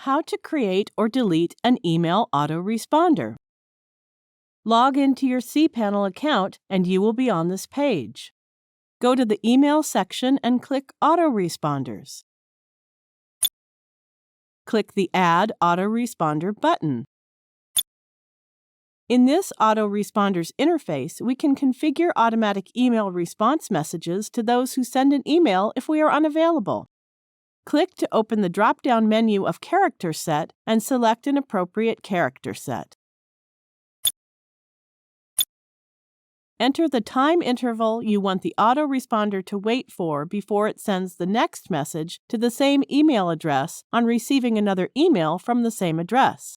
how to create or delete an email autoresponder. Log into your cPanel account and you will be on this page. Go to the Email section and click Autoresponders. Click the Add Autoresponder button. In this Autoresponders interface, we can configure automatic email response messages to those who send an email if we are unavailable. Click to open the drop-down menu of Character Set and select an appropriate character set. Enter the time interval you want the autoresponder to wait for before it sends the next message to the same email address on receiving another email from the same address.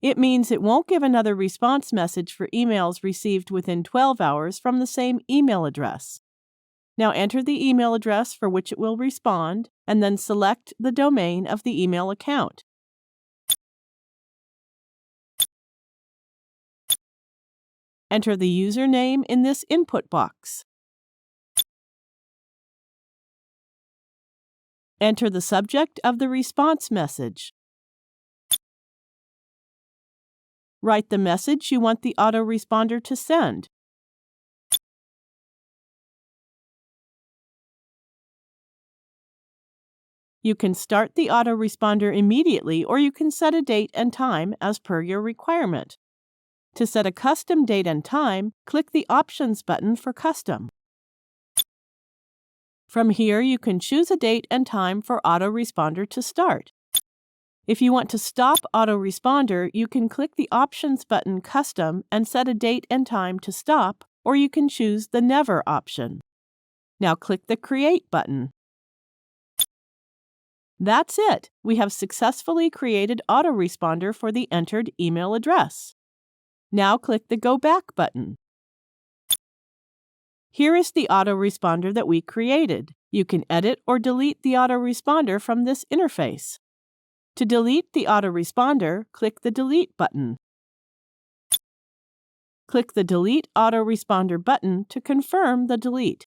It means it won't give another response message for emails received within 12 hours from the same email address. Now enter the email address for which it will respond, and then select the domain of the email account. Enter the username in this input box. Enter the subject of the response message. Write the message you want the autoresponder to send. You can start the autoresponder immediately, or you can set a date and time as per your requirement. To set a custom date and time, click the Options button for Custom. From here, you can choose a date and time for autoresponder to start. If you want to stop autoresponder, you can click the Options button Custom and set a date and time to stop, or you can choose the Never option. Now click the Create button. That's it! We have successfully created autoresponder for the entered email address. Now click the Go Back button. Here is the autoresponder that we created. You can edit or delete the autoresponder from this interface. To delete the autoresponder, click the Delete button. Click the Delete Autoresponder button to confirm the delete.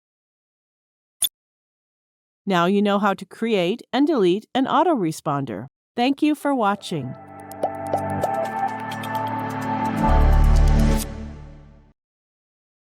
Now you know how to create and delete an autoresponder. Thank you for watching.